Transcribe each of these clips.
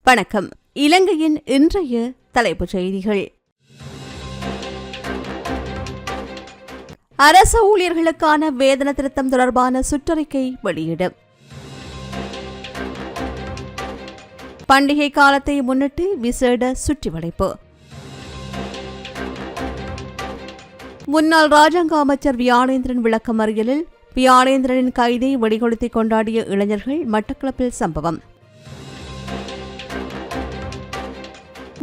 வணக்கம். இலங்கையின் இன்றைய தலைப்புச் செய்திகள். அரச ஊழியர்களுக்கான வேதன திருத்தம் தொடர்பான சுற்றறிக்கை வெளியீடு. பண்டிகை காலத்தை முன்னிட்டு விசேட சுற்றிவளைப்பு. முன்னாள் ராஜாங்க அமைச்சர் வியாழேந்திரன் விளக்கமறியலில் வியாழேந்திரனின் கைதை வெடிகொளுத்தி கொண்டாடிய இளைஞர்கள் மட்டக்களப்பில் சம்பவம்.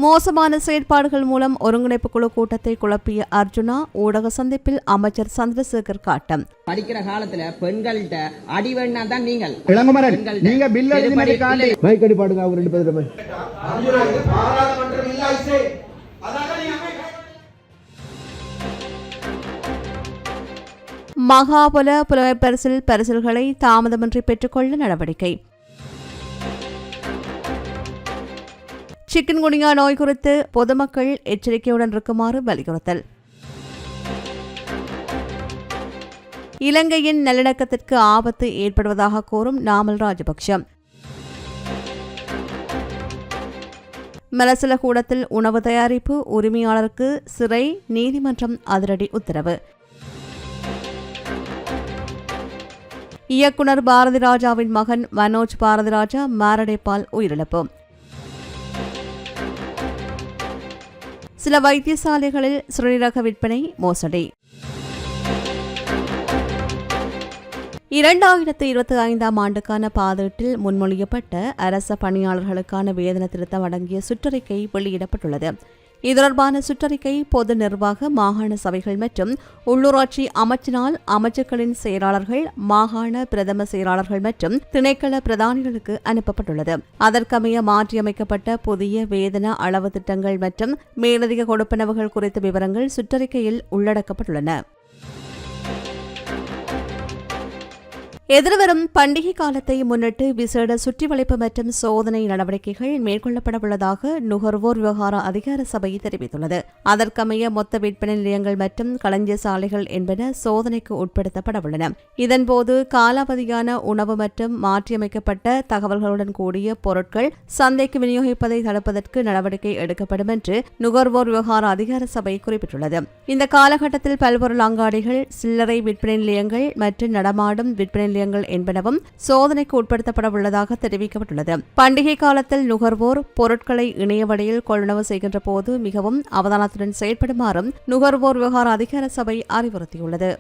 மோசமான செயற்பாடுகள் மூலம் ஒருங்கிணைப்பு குழு கூட்டத்தை குழப்பிய அர்ஜுனா ஊடக சந்திப்பில் அமைச்சர் சந்திரசேகர் காட்டம். படிக்கிற காலத்துல பெண்கள்கிட்ட அடிவேன்னா தான் நீங்கள் இளங்குமரன் நீங்க பில் எழுதி மாதிரி காண்டி மைக் அடி பாடுங்க அவங்க ரெண்டு பேரும். மகாபல புலமைப்பரிசில் பரிசில்களை தாமதமின்றி பெற்றுக்கொள்ள நடவடிக்கை. சிக்கன்குனியா நோய் குறித்து பொதுமக்கள் எச்சரிக்கையுடன் இருக்குமாறு வலியுறுத்தல். இலங்கையின் நல்லிணக்கத்திற்கு ஆபத்து ஏற்படுவதாக கூறும் நாமல் ராஜபக்ஷ. மலசல கூடத்தில் உணவு தயாரிப்பு உரிமையாளருக்கு சிறை, நீதிமன்றம் அதிரடி உத்தரவு. இயக்குனர் பாரதிராஜாவின் மகன் மனோஜ் பாரதிராஜா மாரடைப்பால் உயிரிழப்பு. சில வைத்தியசாலைகளில் சிறுநீரக விற்பனை மோசடி. 2025 ஆண்டுக்கான பாதீட்டில் முன்மொழியப்பட்ட அரச பணியாளர்களுக்கான வேதன திருத்தம் அடங்கிய சுற்றறிக்கை வெளியிடப்பட்டுள்ளது. இது தொடர்பான சுற்றறிக்கை பொது நிர்வாக மாகாண சபைகள் மற்றும் உள்ளூராட்சி அமைச்சினால் அமைச்சர்களின் செயலாளர்கள், மாகாண பிரதம செயலாளர்கள் மற்றும் திணைக்கள பிரதானிகளுக்கு அனுப்பப்பட்டுள்ளது. அதற்கமைய மாற்றியமைக்கப்பட்ட புதிய வேதன அளவு திட்டங்கள் மற்றும் மேலதிக கொடுப்பனவுகள் குறித்த விவரங்கள் சுற்றறிக்கையில் உள்ளடக்கப்பட்டுள்ளன. எதிர்வரும் பண்டிகை காலத்தை முன்னிட்டு விசேட சுற்றிவளைப்பு மற்றும் சோதனை நடவடிக்கைகள் மேற்கொள்ளப்படவுள்ளதாக நுகர்வோர் விவகார அதிகார சபை தெரிவித்துள்ளது. அதற்கமைய மொத்த விற்பனை நிலையங்கள் மற்றும் களஞ்சிய சாலைகள் என்பன சோதனைக்கு உட்படுத்தப்படவுள்ளன. இதன்போது காலாவதியான உணவு மற்றும் மாற்றியமைக்கப்பட்ட தகவல்களுடன் கூடிய பொருட்கள் சந்தைக்கு விநியோகிப்பதை தடுப்பதற்கு நடவடிக்கை எடுக்கப்படும் என்று நுகர்வோர் விவகார அதிகார சபை குறிப்பிட்டுள்ளது. இந்த காலகட்டத்தில் பல்பொருள் அங்காடிகள், சில்லறை விற்பனை நிலையங்கள் மற்றும் நடமாடும் விற்பனை என்பனவும் சோதனைக்கு உட்படுத்தப்பட உள்ளதாக தெரிவிக்கப்பட்டுள்ளது. பண்டிகை காலத்தில் நுகர்வோர் பொருட்களை இணைய வழியில் கொள்வனவு செய்கின்ற போது மிகவும் அவதானத்துடன் செயல்படுமாறும் நுகர்வோர் விவகார அதிகார சபை அறிவுறுத்தியுள்ளது.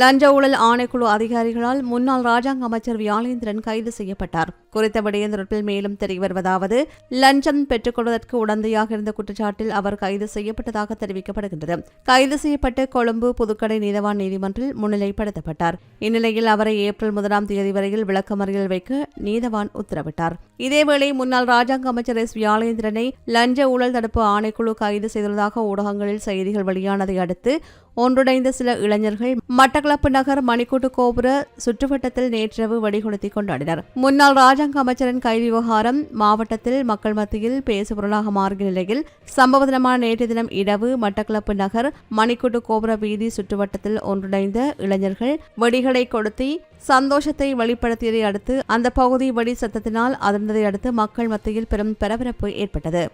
லஞ்ச ஊழல் ஆணைக்குழு அதிகாரிகளால் முன்னாள் ராஜாங்க அமைச்சர் வியாழேந்திரன் கைது செய்யப்பட்டார். குறித்த விடயம் தொடர்பில் மேலும் தெரியவருவதாவது, லஞ்சம் பெற்றுக் கொள்வதற்கு உடந்தையாக இருந்த குற்றச்சாட்டில் அவர் கைது செய்யப்பட்டதாக தெரிவிக்கப்படுகின்றது. கைது செய்யப்பட்டு கொழும்பு புதுக்கடை நீதவான் நீதிமன்றில் முன்னிலைப்படுத்தப்பட்டார். இந்நிலையில் அவரை ஏப்ரல் 1 வரையில் விளக்கமறியல் வைக்க நீதவான் உத்தரவிட்டார். இதேவேளை முன்னாள் ராஜாங்க அமைச்சர் வியாழேந்திரனை லஞ்ச ஊழல் தடுப்பு ஆணைக்குழு கைது செய்துள்ளதாக ஊடகங்களில் செய்திகள் வெளியானதை அடுத்து ஒன்றிணைந்த சில இளைஞர்கள் மட்டக்களப்பு நகர் மணிக்கூட்டு கோபுர சுற்றுவட்டத்தில் நேற்றிரவு வெடிகொளுத்தி கொண்டாடினர். முன்னாள் ராஜாங்க அமைச்சரின் கைது விவகாரம் மாவட்டத்தில் மக்கள் மத்தியில் பேசுபொருளாக மாறிய நிலையில் சம்பவ தினமான நேற்றைய தினம் இரவு மட்டக்களப்பு நகர் மணிக்கூட்டு கோபுர வீதி சுற்றுவட்டத்தில் ஒன்றிணைந்த இளைஞர்கள் வெடிகளை கொளுத்தி சந்தோஷத்தை வெளிப்படுத்தியதை அடுத்து அந்த பகுதி வெடி சத்தத்தினால் அதிர்ந்ததை அடுத்து மக்கள் மத்தியில் பெரும் பரபரப்பு ஏற்பட்டது.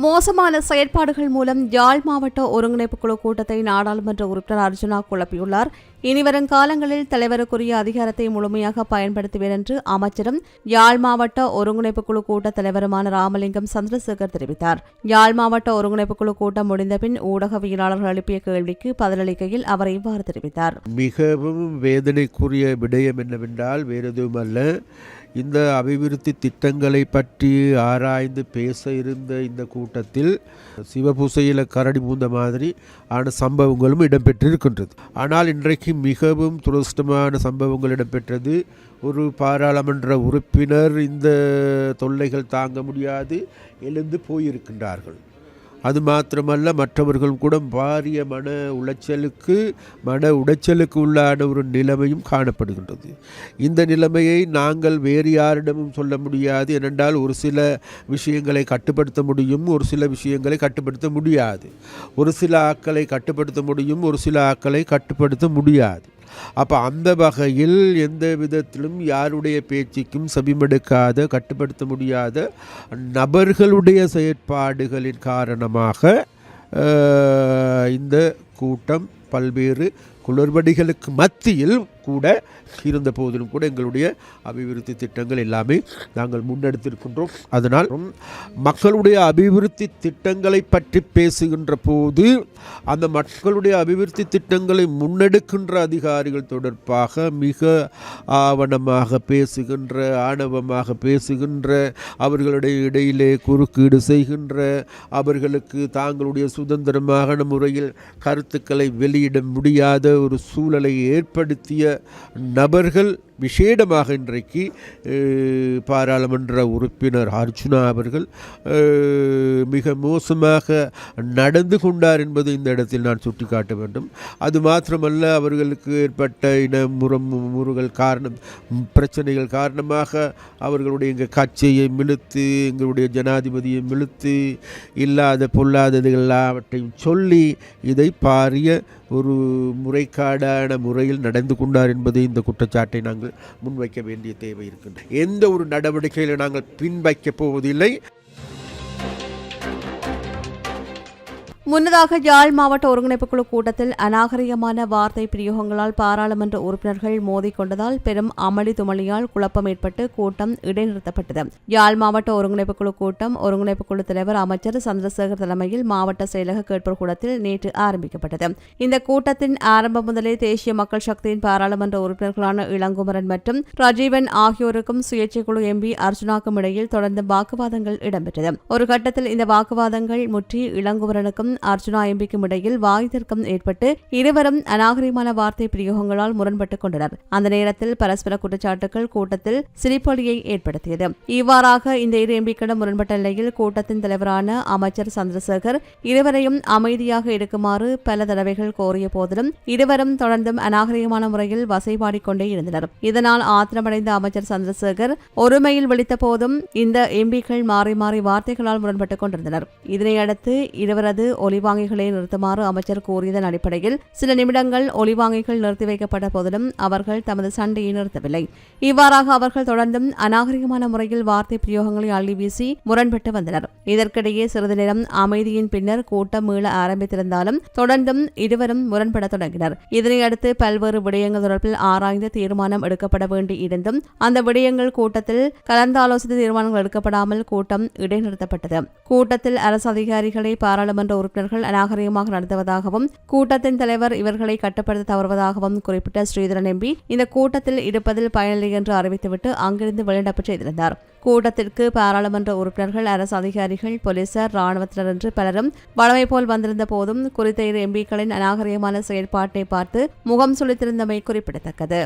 மோசமான செயற்பாடுகள் மூலம் யாழ் மாவட்ட ஒருங்கிணைப்பு குழு கூட்டத்தை நாடாளுமன்ற உறுப்பினர் அர்ஜுனா குழப்பியுள்ளார். இனிவரும் காலங்களில் தலைவருக்குரிய அதிகாரத்தை முழுமையாக பயன்படுத்துவேன் என்று அமைச்சரும் யாழ் மாவட்ட ஒருங்கிணைப்பு குழு கூட்ட தலைவருமான ராமலிங்கம் சந்திரசேகர் தெரிவித்தார். யாழ் மாவட்ட ஒருங்கிணைப்பு குழு கூட்டம் முடிந்தபின் ஊடகவியலாளர்கள் எழுப்பிய கேள்விக்கு பதிலளிக்கையில் அவர் இவ்வாறு தெரிவித்தார். மிகவும் வேதனைக்குரிய விடயம் என்னவென்றால் வேறு எதுவுமல்ல, இந்த அபிவிருத்தி திட்டங்களை பற்றி ஆராய்ந்து பேச இருந்த இந்த கூட்டத்தில் சிவபூசையில் கரடி மூந்த மாதிரி ஆன சம்பவங்களும் இடம்பெற்றிருக்கின்றது. ஆனால் இன்றைக்கு மிகவும் துரதிர்ஷ்டமான சம்பவங்கள் இடம்பெற்றது. ஒரு பாராளுமன்ற உறுப்பினர் இந்த தொல்லைகள் தாங்க முடியாது எழுந்து போயிருக்கின்றார்கள். அது மாத்திரமல்ல, மற்றவர்கள் கூட பாரிய மன உளைச்சலுக்கு உள்ளான ஒரு நிலைமையும் காணப்படுகின்றது. இந்த நிலைமையை நாங்கள் வேறு யாரிடமும் சொல்ல முடியாது. ஏனென்றால் ஒரு சில விஷயங்களை கட்டுப்படுத்த முடியும், ஒரு சில விஷயங்களை கட்டுப்படுத்த முடியாது. ஒரு சில ஆட்களை கட்டுப்படுத்த முடியும், ஒரு சில ஆட்களை கட்டுப்படுத்த முடியாது. அப்போ அந்த வகையில் எந்த விதத்திலும் யாருடைய பேச்சுக்கும் செவிமடுக்காத, கட்டுப்படுத்த முடியாத நபர்களுடைய செயற்பாடுகளின் காரணமாக இந்த கூட்டம் பல்வேறு குளறுபடிகளுக்கு மத்தியில் கூட இருந்த போதிலும் கூட எங்களுடைய அபிவிருத்தி திட்டங்கள் எல்லாமே நாங்கள் முன்னெடுத்திருக்கின்றோம். அதனால் மக்களுடைய அபிவிருத்தி திட்டங்களை பற்றி பேசுகின்ற போது அந்த மக்களுடைய அபிவிருத்தி திட்டங்களை முன்னெடுக்கின்ற அதிகாரிகள் தொடர்பாக மிக ஆவணமாக பேசுகின்ற, ஆணவமாக பேசுகின்ற, அவர்களுடைய இடையிலே குறுக்கீடு செய்கின்ற, அவர்களுக்கு தாங்களுடைய சுதந்திரமான முறையில் கருத்துக்களை வெளியிட முடியாத ஒரு சூழலை ஏற்படுத்திய நபர்கள் விசேடமாக இன்றைக்கு பாராளுமன்ற உறுப்பினர் அர்ஜுனா அவர்கள் மிக மோசமாக நடந்து கொண்டார் என்பது இந்த இடத்தில் நான் சுட்டிக்காட்ட வேண்டும். அது மாத்திரமல்ல, அவர்களுக்கு ஏற்பட்ட முறுகல் பிரச்சனைகள் காரணமாக அவர்களுடைய எங்கள் கட்சியை இழுத்து, எங்களுடைய ஜனாதிபதியை இழுத்து, இல்லாத பொல்லாததுகள் எல்லாவற்றையும் சொல்லி இதை பாரிய ஒரு முறைக்காடான முறையில் நடந்து கொண்டார் என்பது இந்த குற்றச்சாட்டை நாங்கள் முன்வைக்க வேண்டிய தேவை இருக்கின்றது. எந்த ஒரு நடவடிக்கையில் நாங்கள் பின்வைக்கப் போவதில்லை. முன்னதாக யாழ் மாவட்ட ஒருங்கிணைப்பு குழு கூட்டத்தில் அநாகரிகமான வார்த்தை பிரயோகங்களால் பாராளுமன்ற உறுப்பினர்கள் மோதிக்கொண்டதால் பெரும் அமளி துமளியால் குழப்பம் ஏற்பட்டு கூட்டம் இடைநிறுத்தப்பட்டது. யாழ் மாவட்ட ஒருங்கிணைப்பு குழு கூட்டம் ஒருங்கிணைப்பு குழு தலைவர் அமைச்சர் சந்திரசேகர் தலைமையில் மாவட்ட செயலக கேட்போர் கூடத்தில் நேற்று ஆரம்பிக்கப்பட்டது. இந்த கூட்டத்தின் ஆரம்பம் முதலே தேசிய மக்கள் சக்தியின் பாராளுமன்ற உறுப்பினர்களான இளங்குமரன் மற்றும் ராஜீவன் ஆகியோருக்கும் சுயேட்சை குழு எம்பி அர்ஜுனாக்கும் இடையில் தொடர்ந்து வாக்குவாதங்கள் இடம்பெற்றது. ஒரு கட்டத்தில் இந்த வாக்குவாதங்கள் முற்றி இளங்குமரனுக்கும் அர்ஜுனா எம்பிக்கும் இடையில் வாய் தர்க்கம் ஏற்பட்டு இருவரும் அநாகரிகமான வார்த்தை பிரயோகங்களால் முரண்பட்டுக் கொண்டனர். அந்த நேரத்தில் பரஸ்பர குற்றச்சாட்டுகள் கூட்டத்தில் சிரிப்பொலியை ஏற்படுத்தியது. இவ்வாறாக இந்த இரு எம்பிக்களிடம் முரண்பட்ட நிலையில் கூட்டத்தின் தலைவரான அமைச்சர் சந்திரசேகர் இருவரையும் அமைதியாக இருக்குமாறு பல தடவைகள் கோரிய போதிலும் இருவரும் தொடர்ந்தும் அநாகரிகமான முறையில் வசைபாடிக்கொண்டே இருந்தனர். இதனால் ஆத்திரமடைந்த அமைச்சர் சந்திரசேகர் ஒருமையில் விழித்த போதும் இந்த எம்பிக்கள் மாறி மாறி வார்த்தைகளால் முரண்பட்டுக் கொண்டிருந்தனர். இதனையடுத்து இருவரது ஒலிவாங்கிகளை நிறுத்துமாறு அமைச்சர் கூறியதன் அடிப்படையில் சில நிமிடங்கள் ஒலிவாங்கிகள் நிறுத்தி வைக்கப்பட்ட போதிலும் அவர்கள் தமது சண்டையை நிறுத்தவில்லை. இவ்வாறாக அவர்கள் தொடர்ந்தும் அநாகரிகமான முறையில் வார்த்தை பிரயோகங்களை அள்ளி வீசி முரண்பட்டு வந்தனர். இதற்கிடையே சிறிது நேரம் அமைதியின் பின்னர் கூட்டம் மீள ஆரம்பித்திருந்தாலும் தொடர்ந்தும் இருவரும் முரண்பட தொடங்கினர். இதனையடுத்து பல்வேறு விடயங்கள் தொடர்பில் ஆராய்ந்து தீர்மானம் எடுக்கப்பட வேண்டி இருந்தும் அந்த விடயங்கள் கூட்டத்தில் கலந்தாலோசித்த தீர்மானங்கள் எடுக்கப்படாமல் கூட்டம் இடைநிறுத்தப்பட்டது. கூட்டத்தில் அரசு அதிகாரிகளை பாராளுமன்ற உறுப்பினர்கள் அநாகரிகமாக நடத்துவதாகவும் கூட்டத்தின் தலைவர் இவர்களை கட்டுப்படுத்த தவறுவதாகவும் குறிப்பிட்ட ஸ்ரீதரன் எம்பி இந்த கூட்டத்தில் இருப்பதில் பயனில்லை என்று அறிவித்துவிட்டு அங்கிருந்து வெளிநடப்பு செய்திருந்தார். கூட்டத்திற்கு பாராளுமன்ற உறுப்பினர்கள், அரசு அதிகாரிகள், போலீசார், ராணுவத்தினர் என்று பலரும் வழமை போல் வந்திருந்த போதும் குறித்த இரு எம்பிக்களின் அநாகரிகமான செயற்பாட்டை பார்த்து முகம் சுளித்திருந்தமை குறிப்பிடத்தக்கது.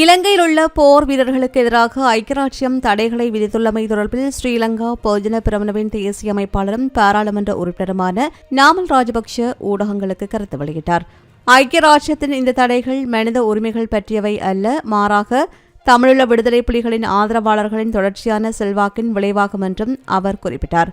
இலங்கையில் உள்ள போர் வீரர்களுக்கு எதிராக ஐக்கியராட்சியம் தடைகளை விதித்துள்ளமை தொடர்பில் ஸ்ரீலங்கா பொதுஜன பிரமுனவின் தேசிய அமைப்பாளரும் பாராளுமன்ற உறுப்பினருமான நாமல் ராஜபக்ஷ ஊடகங்களுக்கு கருத்து வெளியிட்டார். ஐக்கியராட்சியத்தின் இந்த தடைகள் மனித உரிமைகள் பற்றியவை அல்ல, மாறாக தமிழீழ விடுதலை புலிகளின் ஆதரவாளர்களின் தொடர்ச்சியான செல்வாக்கின் விளைவாகும் என்றும் அவர் குறிப்பிட்டார்.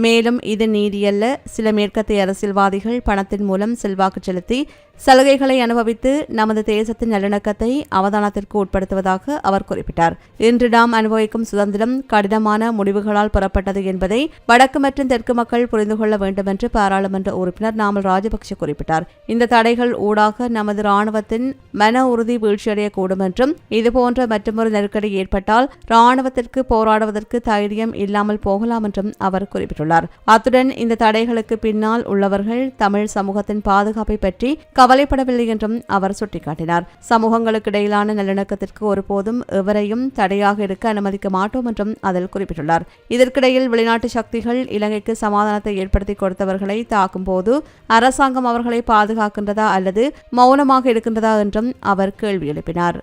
மேலும் இது நீதியல்ல, சில மேற்கத்திய அரசியல்வாதிகள் பணத்தின் மூலம் செல்வாக்கு செலுத்தி சலுகைகளை அனுபவித்து நமது தேசத்தின் நல்லிணக்கத்தை அவதானத்திற்கு உட்படுத்துவதாக அவர் குறிப்பிட்டார். இன்று நாம் அனுபவிக்கும் சுதந்திரம் கடினமான முடிவுகளால் பெறப்பட்டது என்பதை வடக்கு மற்றும் தெற்கு மக்கள் புரிந்து கொள்ள வேண்டும் என்று பாராளுமன்ற உறுப்பினர் நாமல் ராஜபக்ஷ குறிப்பிட்டார். இந்த தடைகள் ஊடாக நமது ராணுவத்தின் மன உறுதி வீழ்ச்சியடையக்கூடும் என்றும் இதுபோன்ற மற்றொரு நெருக்கடி ஏற்பட்டால் ராணுவத்திற்கு போராடுவதற்கு தைரியம் இல்லாமல் போகலாம் என்றும் அவர் குறிப்பிட்டுள்ளார். அத்துடன் இந்த தடைகளுக்கு பின்னால் உள்ளவர்கள் தமிழ் சமூகத்தின் பாதுகாப்பை பற்றி கவலைப்படவில்லை என்றும் அவர் சுட்டிக்காட்டினார். சமூகங்களுக்கு இடையிலான நல்லிணக்கத்திற்கு ஒருபோதும் எவரையும் தடையாக இருக்க அனுமதிக்க மாட்டோம் என்றும் அதில் குறிப்பிட்டுள்ளார். இதற்கிடையில் வெளிநாட்டு சக்திகள் இலங்கைக்கு சமாதானத்தை ஏற்படுத்தி கொடுத்தவர்களை தாக்கும் போது அரசாங்கம் அவர்களை பாதுகாக்கின்றதா அல்லது மௌனமாக இருக்கின்றதா என்றும் அவர் கேள்வி எழுப்பினார்.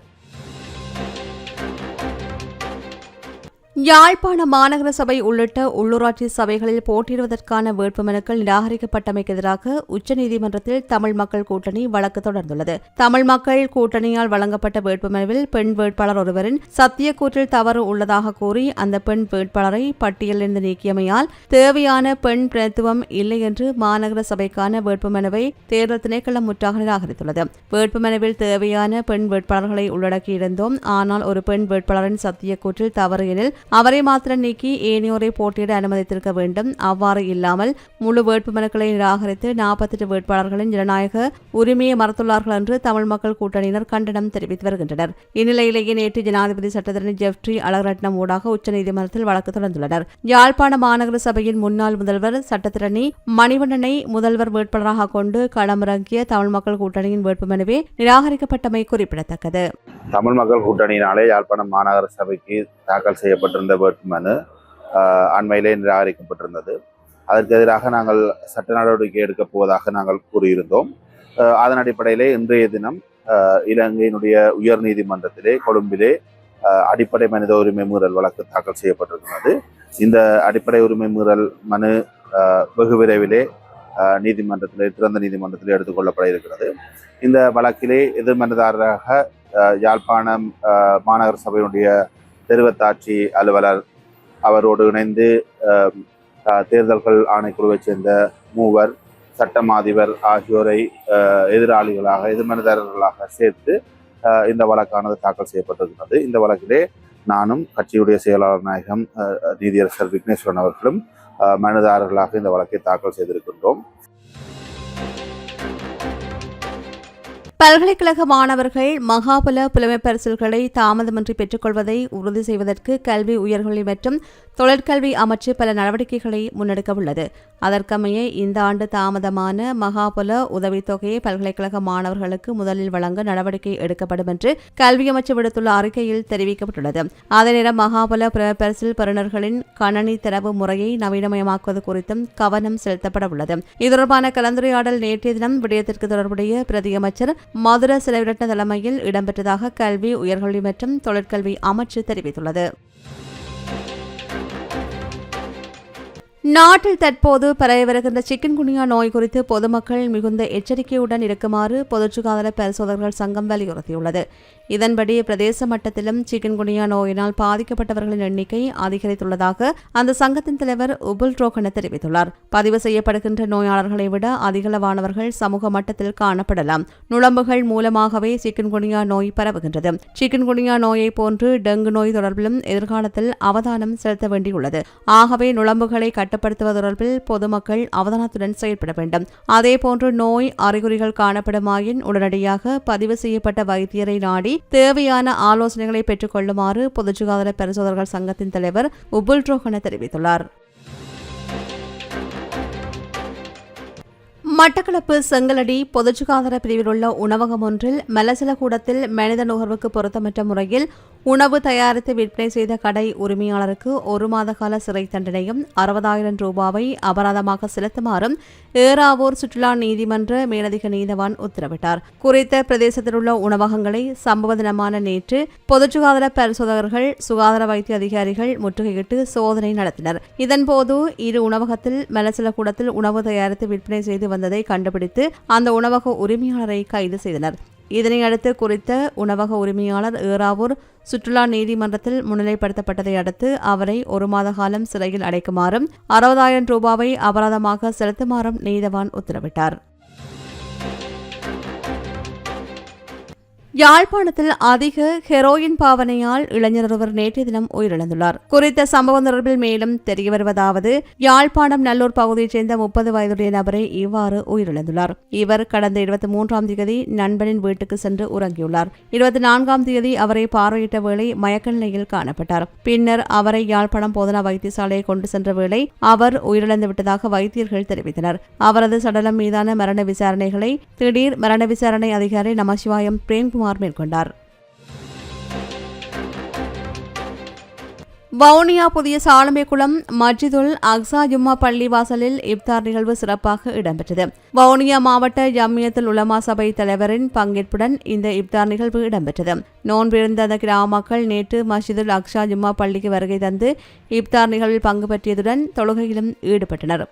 யாழ்ப்பாண மாநகர சபை உள்ளிட்ட உள்ளூராட்சி சபைகளில் போட்டியிடுவதற்கான வேட்புமனுக்கள் நிராகரிக்கப்பட்டமைக்கு எதிராக உச்சநீதிமன்றத்தில் தமிழ் மக்கள் கூட்டணி வழக்கு தொடர்ந்துள்ளது. தமிழ் மக்கள் கூட்டணியால் வழங்கப்பட்ட வேட்புமனுவில் பெண் வேட்பாளர் ஒருவரின் சத்தியக்கூற்றில் தவறு உள்ளதாக கூறி அந்த பெண் வேட்பாளரை பட்டியலிருந்து நீக்கியமையால் தேவையான பெண் பிரதித்துவம் இல்லை என்று மாநகர சபைக்கான வேட்புமனுவை தேர்தல் திணைக்களம் முற்றாக நிராகரித்துள்ளது. வேட்புமனுவில் தேவையான பெண் வேட்பாளர்களை உள்ளடக்கியிருந்தோம். ஆனால் ஒரு பெண் வேட்பாளரின் சத்தியக்கூற்றில் தவறு எனில் அவரை மாத்திரம் நீக்கி ஏனையோரை போட்டியிட அனுமதித்திருக்க வேண்டும். அவ்வாறு இல்லாமல் முழு வேட்புமனுக்களை நிராகரித்து 48 வேட்பாளர்களின் ஜனநாயக உரிமையை மறுத்துள்ளார்கள் என்று தமிழ் மக்கள் கூட்டணியினர் கண்டனம் தெரிவித்து வருகின்றனர். இந்நிலையிலேயே நேற்று ஜனாதிபதி சட்டத்தரணி ஜெஃப்ரி அழகரட்னம் ஊடாக உச்சநீதிமன்றத்தில் வழக்கு தொடர்ந்துள்ளனர். யாழ்ப்பாண மாநகர சபையின் முன்னாள் முதல்வர் சட்டத்தரணி மணிவண்ணனை முதல்வர் வேட்பாளராக கொண்டு களமிறங்கிய தமிழ் மக்கள் கூட்டணியின் வேட்புமனுவே நிராகரிக்கப்பட்டமை குறிப்பிடத்தக்கது. தமிழ் மக்கள் கூட்டணியினாலே யாழ்ப்பாணம் மாநகர சபைக்கு தாக்கல் செய்யப்பட்டிருந்த வேட்புமனு அண்மையிலே நிராகரிக்கப்பட்டிருந்தது. அதற்கு எதிராக நாங்கள் சட்ட நடவடிக்கை எடுக்கப் போவதாக நாங்கள் கூறியிருந்தோம். அதன் அடிப்படையிலே இன்றைய தினம் இலங்கையினுடைய உயர் நீதிமன்றத்திலே கொழும்பிலே அடிப்படை மனித உரிமை மீறல் வழக்கு தாக்கல் செய்யப்பட்டிருக்கிறது. இந்த அடிப்படை உரிமை மீறல் மனு வெகு விரைவிலே திறந்த நீதிமன்றத்திலே எடுத்துக்கொள்ளப்பட இருக்கிறது. இந்த வழக்கிலே எதிர்மனுதாரராக யாழ்ப்பாணம் மாநகர சபையினுடைய தெரிவத்தாட்சி அலுவலர் அவரோடு இணைந்து தேர்தல்கள் ஆணைக்குழுவைச் சேர்ந்த 3 சட்டமாதிபர் ஆகியோரை எதிர்மனுதாரர்களாக சேர்த்து இந்த வழக்கானது தாக்கல் செய்யப்பட்டிருக்கிறது. இந்த வழக்கிலே நானும் கட்சியுடைய செயலாளர் நாயகம் நீதியரசர் விக்னேஸ்வரன் அவர்களும் மனுதாரர்களாக இந்த வழக்கை தாக்கல் செய்திருக்கின்றோம். பல்கலைக்கழக மாணவர்கள் மகாபல புலமைப் பரிசில்களை தாமதமின்றி பெற்றுக்கொள்வதை உறுதி செய்வதற்கு கல்வி உயர்கல்வி மற்றும் தொழிற்கல்வி அமைச்சு பல நடவடிக்கைகளை முன்னெடுக்க உள்ளது. அதற்கமைய இந்த ஆண்டு தாமதமான மகாபல உதவித்தொகையை பல்கலைக்கழக மாணவர்களுக்கு முதலில் வழங்க நடவடிக்கை எடுக்கப்படும் என்று கல்வி அமைச்சு விடுத்துள்ள அறிக்கையில் தெரிவிக்கப்பட்டுள்ளது. அதே நேரம் மகாபல புலமைப் பரிசில் பெறுநர்களின் கணனி தரவு முறையை நவீனமயமாக்குவது குறித்தும் கவனம் செலுத்தப்பட உள்ளது. இது தொடர்பான கலந்துரையாடல் நேற்றைய தினம் விடயத்திற்கு தொடர்புடைய பிரதியமைச்சர் மதுர செலவிரட்ன தலைமையில் இடம்பெற்றதாக கல்வி உயர்கல்வி மற்றும் தொழிற்கல்வி அமைச்சு தெரிவித்துள்ளது. நாட்டில் தற்போது பரவி வருகின்ற சிக்கன்குனியா நோய் குறித்து பொதுமக்கள் மிகுந்த எச்சரிக்கையுடன் இருக்குமாறு பொது சுகாதார பரிசோதகர்கள் சங்கம் வலியுறுத்தியுள்ளது. இதன்படி பிரதேச மட்டத்திலும் சிக்கன்குனியா நோயினால் பாதிக்கப்பட்டவர்களின் எண்ணிக்கை அதிகரித்துள்ளதாக அந்த சங்கத்தின் தலைவர் உபுல் ரோகன தெரிவித்துள்ளார். பதிவு செய்யப்படுகின்ற நோயாளர்களை விட அதிகளவானவர்கள் சமூக மட்டத்தில் காணப்படலாம். நுளம்புகள் மூலமாகவே சிக்கன்குனியா நோய் பரவுகின்றது. சிக்கன்குனியா நோயை போன்று டெங்கு நோய் தொடர்பிலும் எதிர்காலத்தில் அவதானம் செலுத்த வேண்டியுள்ளது. ஆகவே நுளம்புகளை கட்டுப்படுத்துவது தொடர்பில் பொதுமக்கள் அவதானத்துடன் செயல்பட வேண்டும். அதேபோன்று நோய் அறிகுறிகள் காணப்படுமாயின் உடனடியாக பதிவு செய்யப்பட்ட வைத்தியரை நாடி தேவையான ஆலோசனைகளை பெற்றுக் கொள்ளுமாறு பொது சுகாதார பரிசோதகர்கள் சங்கத்தின் தலைவர் உபுல் ரோஹன தெரிவித்துள்ளார். மட்டக்களப்பு செங்கலடி பொது சுகாதார பிரிவில் உள்ள உணவகம் ஒன்றில் மலசல கூடத்தில் மனித நுகர்வுக்கு பொருத்தமற்ற முறையில் உணவு தயாரித்து விற்பனை செய்த கடை உரிமையாளருக்கு 1 மாத கால சிறை தண்டனையும் 60,000 ரூபாவை அபராதமாக செலுத்துமாறும் ஏறாவூர் சுற்றுலா நீதிமன்ற மேலதிக நீதவான் உத்தரவிட்டார். குறித்த பிரதேசத்தில் உள்ள உணவகங்களை சம்பவ தினமான நேற்று பொது சுகாதார பரிசோதகர்கள் சுகாதார வைத்திய அதிகாரிகள் முற்றுகையிட்டு சோதனை நடத்தினர். இதன்போது இரு உணவகத்தில் மலசல கூடத்தில் உணவு தயாரித்து விற்பனை செய்து வந்ததை கண்டுபிடித்து அந்த உணவக உரிமையாளரை கைது செய்தனர். இதனையடுத்து குறித்த உணவக உரிமையாளர் ஏறாவூர் சுற்றுலா நீதிமன்றத்தில் முன்னிலைப்படுத்தப்பட்டதை அடுத்து அவரை 1 மாத காலம் சிறையில் அடைக்குமாறும் 60,000 ரூபாவை அபராதமாக செலுத்துமாறும் நீதவான் உத்தரவிட்டார். யாழ்ப்பாணத்தில் அதிக ஹெரோயின் பாவனையால் இளைஞர் ஒருவர் நேற்றைய தினம் உயிரிழந்துள்ளார். குறித்த சம்பவம் தொடர்பில் மேலும் தெரியவருவதாவது, யாழ்ப்பாணம் நல்லூர் பகுதியைச் சேர்ந்த 30 வயதுடைய நபரை இவ்வாறு உயிரிழந்துள்ளார். இவர் கடந்த 23ஆம் தேதி நண்பனின் வீட்டுக்கு சென்று உறங்கியுள்ளார். 24ஆம் தேதி அவரை பார்வையிட்ட வேளை மயக்க நிலையில் காணப்பட்டார். பின்னர் அவரை யாழ்ப்பாணம் போதனா வைத்தியசாலையை கொண்டு சென்ற வேளை அவர் உயிரிழந்து விட்டதாக வைத்தியர்கள் தெரிவித்தனர். அவரது சடலம் மீதான மரண விசாரணைகளை திடீர் மரண விசாரணை அதிகாரி நமசிவாயம் பிரேம்குமார் மேற்கொண்டார். வவுனியா புதிய சாலமேகுளம் மஸ்ஜிதுல் அக்ஸா ஜும்மா பள்ளி வாசலில் இப்தார் நிகழ்வு சிறப்பாக இடம்பெற்றது. வவுனியா மாவட்ட ஜம்மியத்துல் உலமா சபை தலைவரின் பங்கேற்புடன் இந்த இப்தார் நிகழ்வு இடம்பெற்றது. நோன்பிருந்த அந்த கிராம மக்கள் நேற்று மஸ்ஜிதுல் அக்ஸா ஜும்மா பள்ளிக்கு வருகை தந்து இப்தார் நிகழ்வில் பங்கு பெற்றியதுடன் தொழுகையிலும் ஈடுபட்டனர்.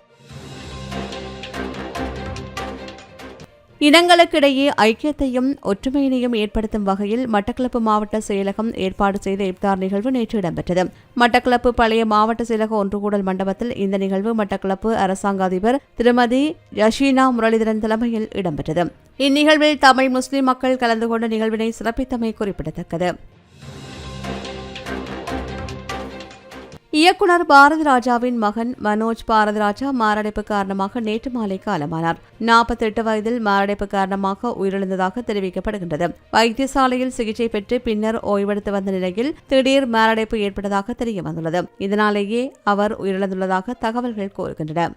இனங்களுக்கிடையே ஐக்கியத்தையும் ஒற்றுமையினையும் ஏற்படுத்தும் வகையில் மட்டக்களப்பு மாவட்ட செயலகம் ஏற்பாடு செய்த இப்தார் நிகழ்வு நேற்று இடம்பெற்றது. மட்டக்களப்பு பழைய மாவட்ட செயலக ஒன்றுகூடல் மண்டபத்தில் இந்த நிகழ்வு மட்டக்களப்பு அரசாங்க அதிபர் திருமதி யஷீனா முரளிதரன் தலைமையில் இடம்பெற்றது. இந்நிகழ்வில் தமிழ் முஸ்லிம் மக்கள் கலந்து கொண்ட நிகழ்வினை சிறப்பித்தமை குறிப்பிடத்தக்கது. இயக்குனர் பாரதி ராஜாவின் மகன் மனோஜ் பாரதி ராஜா மாரடைப்பு காரணமாக நேற்று மாலை காலமானார். 48 வயதில் மாரடைப்பு காரணமாக உயிரிழந்ததாக தெரிவிக்கப்படுகின்றது. வைத்தியசாலையில் சிகிச்சை பெற்று பின்னர் ஓய்வெடுத்து வந்த நிலையில் திடீர் மாரடைப்பு ஏற்பட்டதாக தெரியவந்துள்ளது. இதனாலேயே அவர் உயிரிழந்துள்ளதாக தகவல்கள் கூறுகின்றன.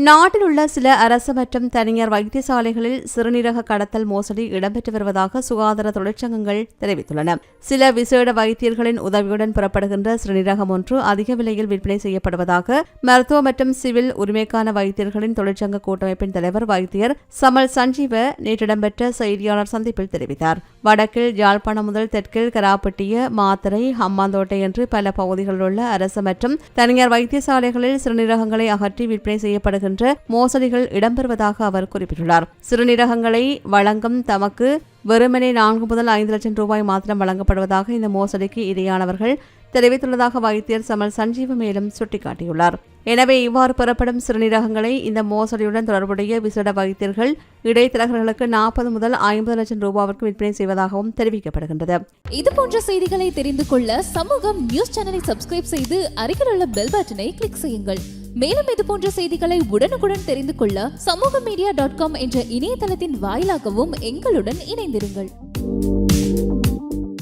நாட்டில் உள்ள சில அரசு மற்றும் தனியார் வைத்தியசாலைகளில் சிறுநீரக கடத்தல் மோசடி இடம்பெற்று வருவதாக சுகாதார தொழிற்சங்கங்கள் தெரிவித்துள்ளன. சில விசேட வைத்தியர்களின் உதவியுடன் பெறப்படுகின்ற சிறுநீரகம் ஒன்று அதிக விலையில் விற்பனை செய்யப்படுவதாக மருத்துவ மற்றும் சிவில் உரிமைக்கான வைத்தியர்களின் தொழிற்சங்க கூட்டமைப்பின் தலைவர் வைத்தியர் சமல் சஞ்சீவ நேற்று இடம்பெற்ற செய்தியாளர் சந்திப்பில் தெரிவித்தார். வடக்கில் யாழ்ப்பாணம் முதல் தெற்கில் கராப்பட்டிய, மாத்தறை, ஹம்மாந்தோட்டை என்று பல பகுதிகளில் உள்ள அரசு மற்றும் தனியார் வைத்தியசாலைகளில் சிறுநீரகங்களை அகற்றி விற்பனை செய்யப்படுகின்ற மோசடிகள் இடம்பெறுவதாக அவர் குறிப்பிட்டுள்ளார். சிறுநீரகங்களை வழங்கும் தமக்கு வெறுமனே 4 முதல் 5 லட்சம் ரூபாய் மாத்திரம் வழங்கப்படுவதாக இந்த மோசடிக்கு இரையானவர்கள் தெரிவித்துள்ளதாக வைத்தியர் சமல் சஞ்சீவ மேலும் சுட்டிக்காட்டியுள்ளார். எனவே இவ்வாறு பெறப்படும் சிறுநீரகங்களை இந்த மோசடியுடன் தொடர்புடைய விசேட வைத்தியர்கள் இடைத்தரகர்களுக்கு 40 முதல் 50 லட்சம் ரூபாய்க்கு விற்பனை செய்வதாகவும் தெரிவிக்கப்படுகின்றது. இதுபோன்ற செய்திகளை தெரிந்து கொள்ள சமூகம் நியூஸ் சேனலை சப்ஸ்கிரைப் செய்து அருகில் உள்ள பெல் பட்டனை கிளிக் செய்யுங்கள். மேலும் இதுபோன்ற செய்திகளை உடனுக்குடன் தெரிந்து கொள்ள சமூகமீடியா.com என்ற இணையதளத்தின் வாயிலாகவும் எங்களுடன் இணைந்திருங்கள்.